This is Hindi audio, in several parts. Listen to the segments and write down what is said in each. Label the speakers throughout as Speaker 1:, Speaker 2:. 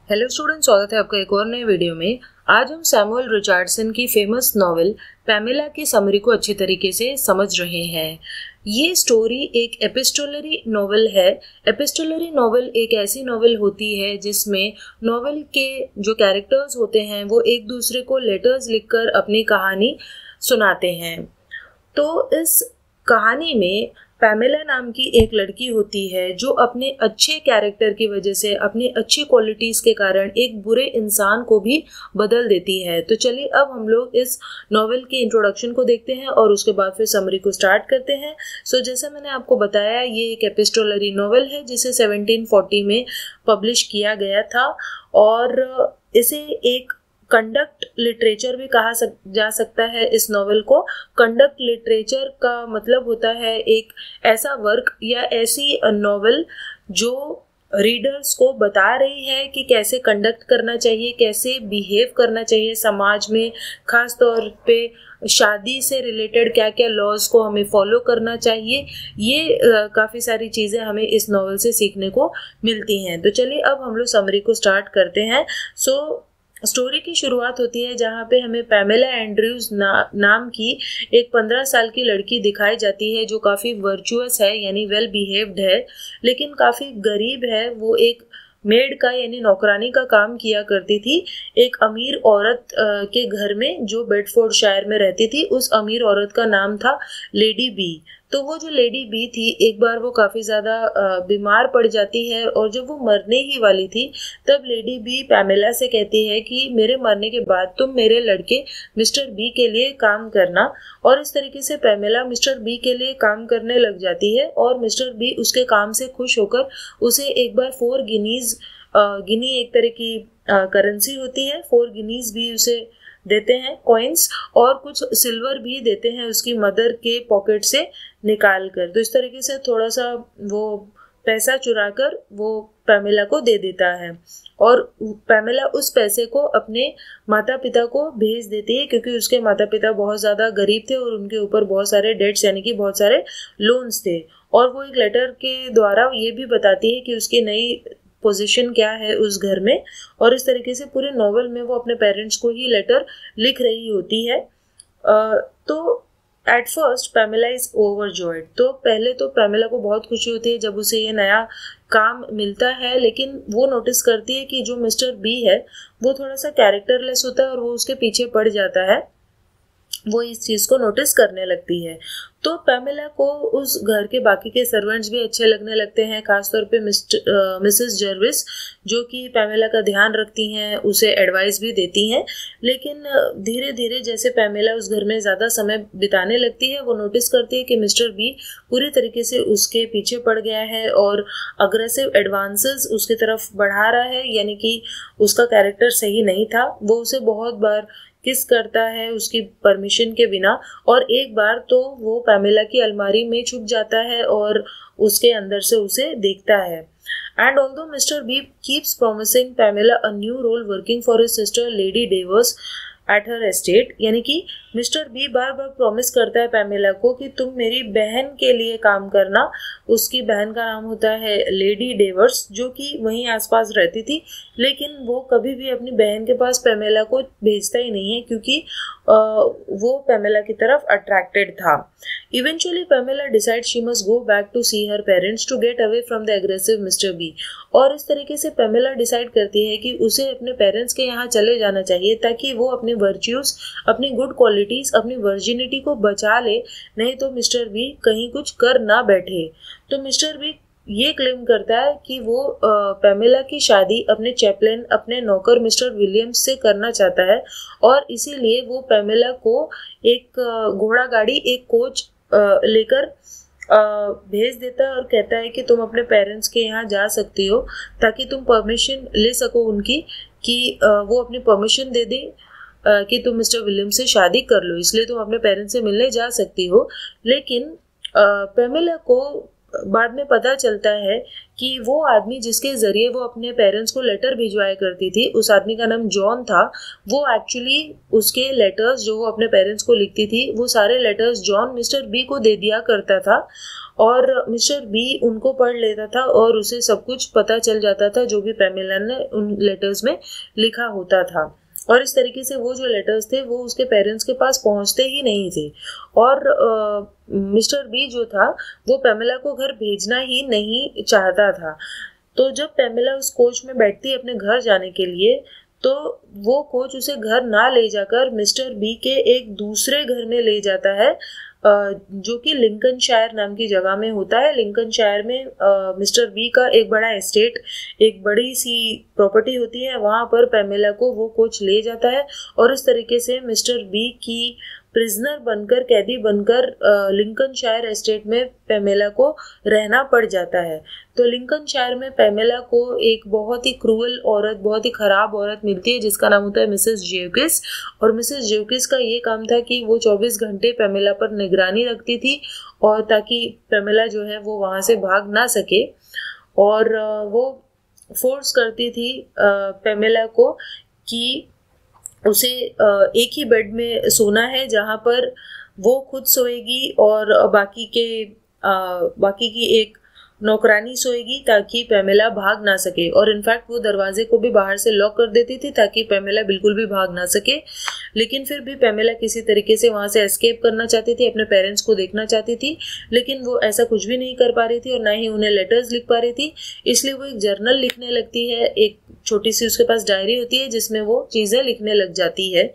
Speaker 1: हेलो स्टूडेंट, स्वागत है आपका एक और नए वीडियो में। आज हम सैमुअल रिचर्डसन की फेमस नॉवेल पैमेला की समरी को अच्छी तरीके से समझ रहे हैं। ये स्टोरी एक एपिस्टोलरी नॉवेल है। एपिस्टोलरी नॉवेल एक ऐसी नॉवेल होती है जिसमें नॉवेल के जो कैरेक्टर्स होते हैं वो एक दूसरे को लेटर्स लिखकर अपनी कहानी सुनाते हैं। तो इस कहानी में पैमेला नाम की एक लड़की होती है जो अपने अच्छे कैरेक्टर की वजह से, अपनी अच्छी क्वालिटीज के कारण एक बुरे इंसान को भी बदल देती है। तो चलिए अब हम लोग इस नॉवेल के इंट्रोडक्शन को देखते हैं और उसके बाद फिर समरी को स्टार्ट करते हैं। जैसा मैंने आपको बताया, ये एक एपिस्टोलरी नॉवेल है जिसे 1740 में पब्लिश किया गया था और इसे एक कंडक्ट लिटरेचर भी कहा जा सकता है। इस नॉवेल को कंडक्ट लिटरेचर का मतलब होता है एक ऐसा वर्क या ऐसी नॉवेल जो रीडर्स को बता रही है कि कैसे कंडक्ट करना चाहिए, कैसे बिहेव करना चाहिए समाज में, खास तौर पे शादी से रिलेटेड क्या क्या लॉज को हमें फॉलो करना चाहिए। ये काफ़ी सारी चीज़ें हमें इस नॉवेल से सीखने को मिलती हैं। तो चलिए अब हम लोग समरी को स्टार्ट करते हैं। स्टोरी की शुरुआत होती है जहाँ पे हमें पैमेला एंड्रयूज नाम की एक 15 साल की लड़की दिखाई जाती है जो काफ़ी वर्चुअस है, यानी वेल बिहेव्ड है, लेकिन काफ़ी गरीब है। वो एक मेड का यानी नौकरानी का काम किया करती थी एक अमीर औरत के घर में जो बेडफोर्डशायर में रहती थी। उस अमीर औरत का नाम था लेडी बी। तो वो जो लेडी बी थी, एक बार वो काफ़ी ज़्यादा बीमार पड़ जाती है और जब वो मरने ही वाली थी तब लेडी बी पैमेला से कहती है कि मेरे मरने के बाद तुम मेरे लड़के मिस्टर बी के लिए काम करना। और इस तरीके से पैमेला मिस्टर बी के लिए काम करने लग जाती है और मिस्टर बी उसके काम से खुश होकर उसे एक बार 4 गिनीज, गिनी एक तरह की करेंसी होती है, 4 गिनीज भी उसे देते हैं, कॉइन्स, और कुछ सिल्वर भी देते हैं उसकी मदर के पॉकेट से निकाल कर। तो इस तरीके से थोड़ा सा वो पैसा चुरा कर वो पैमेला को दे देता है और पैमेला उस पैसे को अपने माता पिता को भेज देती है क्योंकि उसके माता पिता बहुत ज़्यादा गरीब थे और उनके ऊपर बहुत सारे डेट्स यानी कि बहुत सारे लोन्स थे। और वो एक लेटर के द्वारा ये भी बताती है कि उसकी नई पोजीशन क्या है उस घर में, और इस तरीके से पूरे नॉवेल में वो अपने पेरेंट्स को ही लेटर लिख रही होती है। तो at first Pamela is overjoyed. तो पहले तो पैमेला को बहुत खुशी होती है जब उसे ये नया काम मिलता है, लेकिन वो नोटिस करती है कि जो मिस्टर बी है वो थोड़ा सा कैरेक्टरलेस होता है और वो उसके पीछे पड़ जाता है। वो इस चीज़ को नोटिस करने लगती है। तो पैमेला को उस घर के बाकी के सर्वेंट्स भी अच्छे लगने लगते हैं, खासतौर पे मिसेस जर्विस जो कि पैमेला का ध्यान रखती हैं, उसे एडवाइस भी देती हैं। लेकिन धीरे धीरे जैसे पैमेला उस घर में ज़्यादा समय बिताने लगती है, वो नोटिस करती है कि मिस्टर बी पूरी तरीके से उसके पीछे पड़ गया है और अग्रेसिव एडवांसेस उसकी तरफ बढ़ा रहा है, यानी कि उसका कैरेक्टर सही नहीं था। वो उसे बहुत बार किस करता है उसकी परमिशन के बिना, और एक बार तो वो पैमेला की अलमारी में छुप जाता है और उसके अंदर से उसे देखता है। And although Mr. B keeps promising Pamela a new role working for his sister Lady Davers at her estate, यानी कि मिस्टर बी बार बार प्रॉमिस करता है पैमेला को कि तुम मेरी बहन के लिए काम करना। उसकी बहन का नाम होता है लेडी डेवर्स जो कि वहीं आसपास रहती थी, लेकिन वो कभी भी अपनी बहन के पास पैमेला को भेजता ही नहीं है क्योंकि वो पैमेला की तरफ अट्रैक्टेड था। Eventually Pamela decide she must go back to see her parents to get away from the aggressive mister B. और इस तरीके से पैमेला डिसाइड करती है कि उसे अपने पेरेंट्स के यहाँ चले जाना चाहिए ताकि वो अपने वर्च्यूज, अपनी गुड क्वालिटीज, अपनी वर्जिनिटी को बचा ले, नहीं तो मिस्टर बी कहीं कुछ कर ना बैठे। तो मिस्टर बी ये क्लेम करता है कि वो पैमेला की शादी अपने चैपलिन, अपने नौकर मिस्टर विलियम्स से करना चाहता है और इसीलिए वो पैमेला को एक घोड़ा गाड़ी, एक कोच लेकर भेज देता है और कहता है कि तुम अपने पेरेंट्स के यहाँ जा सकती हो ताकि तुम परमिशन ले सको उनकी कि वो अपनी परमिशन दे दे कि तुम मिस्टर विलियम्स से शादी कर लो, इसलिए तुम अपने पेरेंट्स से मिलने जा सकती हो। लेकिन पैमेला को बाद में पता चलता है कि वो आदमी जिसके ज़रिए वो अपने पेरेंट्स को लेटर भिजवाया करती थी, उस आदमी का नाम जॉन था। वो एक्चुअली उसके लेटर्स जो वो अपने पेरेंट्स को लिखती थी, वो सारे लेटर्स जॉन मिस्टर बी को दे दिया करता था और मिस्टर बी उनको पढ़ लेता था और उसे सब कुछ पता चल जाता था जो भी पैमेला ने उन लेटर्स में लिखा होता था। और इस तरीके से वो जो लेटर्स थे वो उसके पेरेंट्स के पास पहुंचते ही नहीं थे और मिस्टर बी जो था वो पैमेला को घर भेजना ही नहीं चाहता था। तो जब पैमेला उस कोच में बैठती है अपने घर जाने के लिए, तो वो कोच उसे घर ना ले जाकर मिस्टर बी के एक दूसरे घर में ले जाता है जो कि लिंकनशायर नाम की जगह में होता है। लिंकनशायर में मिस्टर बी का एक बड़ा एस्टेट, एक बड़ी सी प्रॉपर्टी होती है, वहाँ पर पैमेला को वो कोच ले जाता है और इस तरीके से मिस्टर बी की प्रिजनर बनकर, कैदी बनकर लिंकनशायर एस्टेट में पैमेला को रहना पड़ जाता है। तो लिंकनशायर में पैमेला को एक बहुत ही क्रूअल औरत, बहुत ही खराब औरत मिलती है जिसका नाम होता है मिसेस जेवकिस। और मिसेस जेवकिस का ये काम था कि वो 24 घंटे पैमेला पर निगरानी रखती थी और ताकि पैमेला जो है वो वहाँ से भाग ना सके। और वो फोर्स करती थी पैमेला को कि उसे एक ही बेड में सोना है जहाँ पर वो खुद सोएगी और बाकी की एक नौकरानी सोएगी ताकि पैमेला भाग ना सके। और इनफैक्ट वो दरवाजे को भी बाहर से लॉक कर देती थी ताकि पैमेला बिल्कुल भी भाग ना सके। लेकिन फिर भी पैमेला किसी तरीके से वहाँ से एस्केप करना चाहती थी, अपने पेरेंट्स को देखना चाहती थी, लेकिन वो ऐसा कुछ भी नहीं कर पा रही थी और ना ही उन्हें लेटर्स लिख पा रही थी। इसलिए वो एक जर्नल लिखने लगती है, एक छोटी सी उसके पास डायरी होती है जिसमें वो चीज़ें लिखने लग जाती है।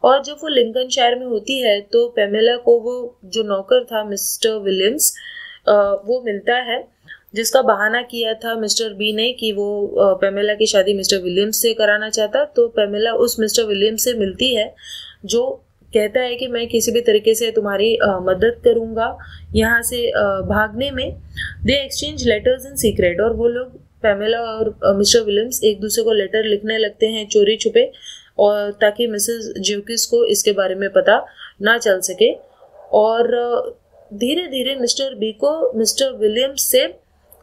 Speaker 1: और जब वो लिंकनशायर में होती है तो पैमेला को वो जो नौकर था मिस्टर विलियम्स वो मिलता है, जिसका बहाना किया था मिस्टर बी ने कि वो पैमेला की शादी मिस्टर विलियम्स से कराना चाहता। तो पैमेला उस मिस्टर विलियम्स से मिलती है जो कहता है कि मैं किसी भी तरीके से तुम्हारी मदद करूँगा यहाँ से भागने में। दे एक्सचेंज लेटर्स इन सीक्रेट और वो लोग पैमेला और मिस्टर विलियम्स एक दूसरे को लेटर लिखने लगते हैं चोरी छुपे, और ताकि मिसेस जेवकिस को इसके बारे में पता ना चल सके। और धीरे धीरे मिस्टर बी को मिस्टर विलियम्स से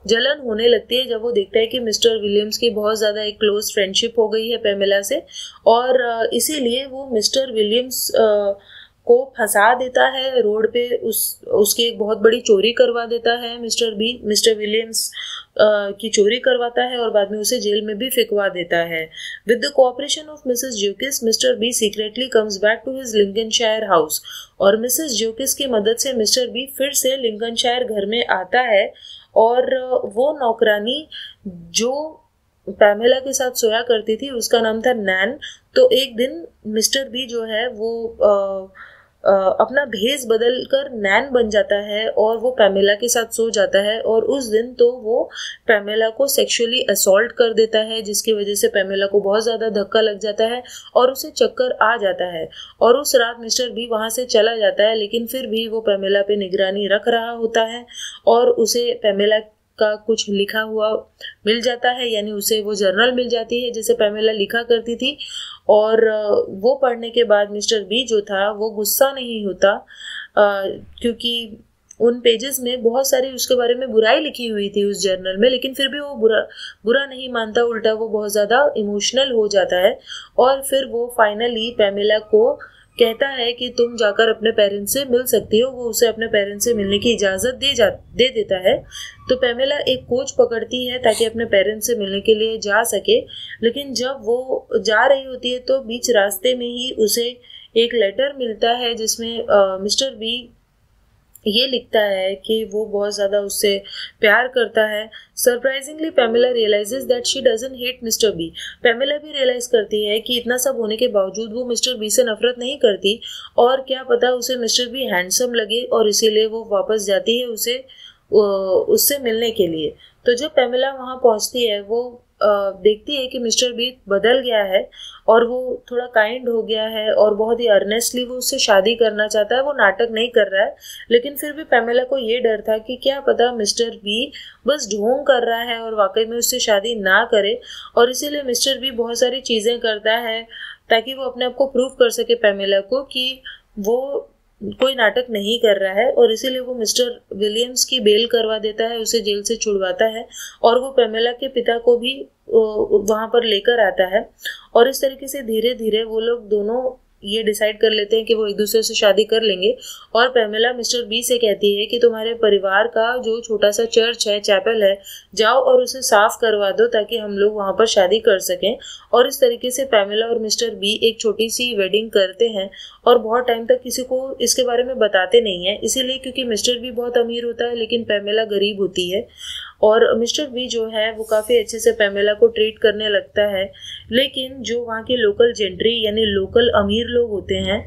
Speaker 1: जलन होने लगती है जब वो देखता है कि मिस्टर विलियम्स की बहुत ज़्यादा एक क्लोज फ्रेंडशिप हो गई है पैमेला से, और इसीलिए वो मिस्टर विलियम्स को फंसा देता है रोड पे, उसकी एक बहुत बड़ी चोरी करवा देता है मिस्टर विलियम्स की चोरी करवाता है और बाद में उसे जेल में भी फिकवा देता है। With the cooperation of Mrs Jewkes, Mr B secretly comes back to his Lincolnshire house और मिसेस जेवकिस की मदद से मिस्टर बी फिर से लिंकनशायर घर में आता है। और वो नौकरानी जो पैमेला के साथ सोया करती थी उसका नाम था नैन। तो एक दिन मिस्टर बी जो है वो अपना भेष बदल कर नैन बन जाता है और वो पैमेला के साथ सो जाता है। और उस दिन तो वो पैमेला को सेक्सुअली असॉल्ट कर देता है, जिसकी वजह से पैमेला को बहुत ज़्यादा धक्का लग जाता है और उसे चक्कर आ जाता है। और उस रात मिस्टर बी वहाँ से चला जाता है, लेकिन फिर भी वो पैमेला पे निगरानी रख रहा होता है और उसे पैमेला का कुछ लिखा हुआ मिल जाता है, यानी उसे वो जर्नल मिल जाती है जिसे पैमेला लिखा करती थी। और वो पढ़ने के बाद मिस्टर बी जो था वो गुस्सा नहीं होता क्योंकि उन पेजेस में बहुत सारी उसके बारे में बुराई लिखी हुई थी उस जर्नल में, लेकिन फिर भी वो बुरा नहीं मानता, उल्टा वो बहुत ज़्यादा इमोशनल हो जाता है। और फिर वो फाइनली पैमेला को कहता है कि तुम जाकर अपने पेरेंट्स से मिल सकती हो। वो उसे अपने पेरेंट्स से मिलने की इजाज़त दे देता है। तो पैमेला एक कोच पकड़ती है ताकि अपने पेरेंट्स से मिलने के लिए जा सके, लेकिन जब वो जा रही होती है तो बीच रास्ते में ही उसे एक लेटर मिलता है जिसमें मिस्टर बी ये लिखता है कि वो बहुत ज़्यादा उससे प्यार करता है। Surprisingly Pamela realizes that she doesn't hate mister B. Pamela भी रियलाइज करती है कि इतना सब होने के बावजूद वो मिस्टर बी से नफरत नहीं करती, और क्या पता उसे मिस्टर बी हैंडसम लगे और इसीलिए वो वापस जाती है उससे मिलने के लिए। तो जब पैमेला वहाँ पहुँचती है वो देखती है कि मिस्टर बी बदल गया है और वो थोड़ा काइंड हो गया है और बहुत ही अर्नेस्टली वो उससे शादी करना चाहता है। वो नाटक नहीं कर रहा है, लेकिन फिर भी पैमेला को ये डर था कि क्या पता मिस्टर बी बस ढोंग कर रहा है और वाकई में उससे शादी ना करे, और इसीलिए मिस्टर बी बहुत सारी चीज़ें करता है ताकि वो अपने आप को प्रूव कर सके पैमेला को कि वो कोई नाटक नहीं कर रहा है और इसीलिए वो मिस्टर विलियम्स की बेल करवा देता है, उसे जेल से छुड़वाता है और वो पेमेला के पिता को भी वहां पर लेकर आता है। और इस तरीके से धीरे धीरे वो लोग दोनों ये डिसाइड कर लेते हैं कि वो एक दूसरे से शादी कर लेंगे। और पेमेला मिस्टर बी से कहती है कि तुम्हारे परिवार का जो छोटा सा चर्च है, चैपल है, जाओ और उसे साफ करवा दो ताकि हम लोग वहां पर शादी कर सकें। और इस तरीके से पेमेला और मिस्टर बी एक छोटी सी वेडिंग करते हैं और बहुत टाइम तक किसी को इसके बारे में बताते नहीं है, इसीलिए क्योंकि मिस्टर बी बहुत अमीर होता है लेकिन पेमेला गरीब होती है। और मिस्टर बी जो है वो काफ़ी अच्छे से पेमेला को ट्रीट करने लगता है, लेकिन जो वहाँ के लोकल जेंट्री यानी लोकल अमीर लोग होते हैं,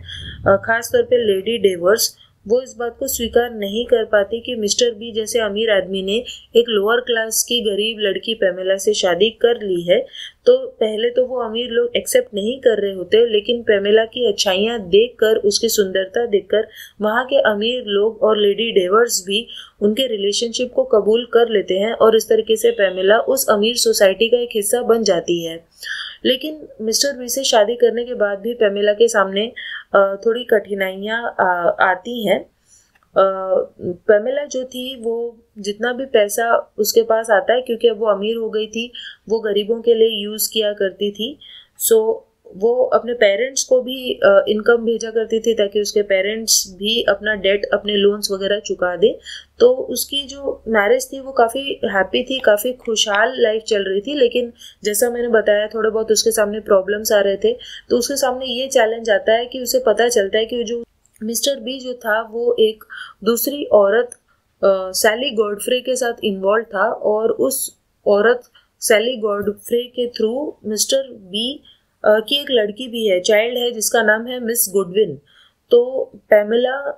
Speaker 1: खास तौर पे लेडी डेवर्स, वो इस बात को स्वीकार नहीं कर पाती कि मिस्टर बी जैसे अमीर आदमी ने एक लोअर क्लास की गरीब लड़की पेमेला से शादी कर ली है। तो पहले तो वो अमीर लोग एक्सेप्ट नहीं कर रहे होते, लेकिन पेमेला की अच्छाइयाँ देखकर, उसकी सुंदरता देखकर वहाँ के अमीर लोग और लेडी डेवर्स भी उनके रिलेशनशिप को कबूल कर लेते हैं और इस तरीके से पेमेला उस अमीर सोसाइटी का एक हिस्सा बन जाती है। लेकिन मिस्टर बी से शादी करने के बाद भी पेमेला के सामने थोड़ी कठिनाइयाँ आती हैं। पेमेला जो थी वो जितना भी पैसा उसके पास आता है, क्योंकि अब वो अमीर हो गई थी, वो गरीबों के लिए यूज़ किया करती थी। सो वो अपने पेरेंट्स को भी इनकम भेजा करती थी ताकि उसके पेरेंट्स भी अपना डेट, अपने लोन्स वगैरह चुका दे। तो उसकी जो मैरिज थी वो काफ़ी हैप्पी थी, काफ़ी खुशहाल लाइफ चल रही थी। लेकिन जैसा मैंने बताया, थोड़े बहुत उसके सामने प्रॉब्लम्स आ रहे थे। तो उसके सामने ये चैलेंज आता है कि उसे पता चलता है कि जो मिस्टर बी जो था वो एक दूसरी औरत सैली गॉडफ्रे के साथ इन्वॉल्व था और उस औरत सैली गॉडफ्रे के थ्रू मिस्टर बी की एक लड़की भी है, चाइल्ड है, जिसका नाम है मिस गुडविन। तो पेमेला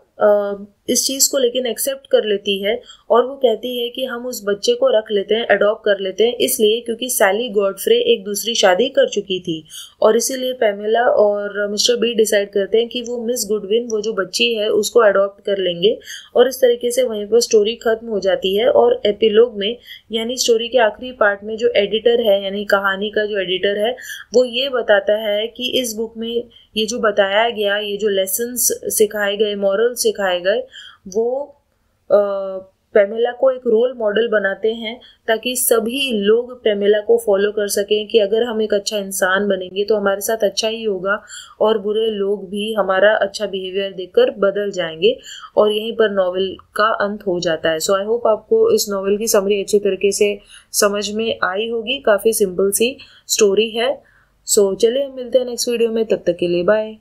Speaker 1: इस चीज़ को लेकिन एक्सेप्ट कर लेती है और वो कहती है कि हम उस बच्चे को रख लेते हैं, अडॉप्ट कर लेते हैं, इसलिए क्योंकि सैली गॉडफ्रे एक दूसरी शादी कर चुकी थी। और इसीलिए पेमेला और मिस्टर बी डिसाइड करते हैं कि वो मिस गुडविन, वो जो बच्ची है, उसको अडॉप्ट कर लेंगे। और इस तरीके से वहीं पर स्टोरी खत्म हो जाती है। और एपिलॉग में यानी स्टोरी के आखिरी पार्ट में जो एडिटर है, यानी कहानी का जो एडिटर है, वो ये बताता है कि इस बुक में ये जो बताया गया, ये जो लेसन्स सिखाए गए, मॉरल सिखाए गए, वो पेमेला को एक रोल मॉडल बनाते हैं ताकि सभी लोग पेमेला को फॉलो कर सकें कि अगर हम एक अच्छा इंसान बनेंगे तो हमारे साथ अच्छा ही होगा और बुरे लोग भी हमारा अच्छा बिहेवियर देखकर बदल जाएंगे। और यहीं पर नॉवेल का अंत हो जाता है। सो आई होप आपको इस नॉवेल की समरी अच्छी तरीके से समझ में आई होगी। काफ़ी सिंपल सी स्टोरी है। सो चलिए हम मिलते हैं नेक्स्ट वीडियो में, तब तक के लिए बाय।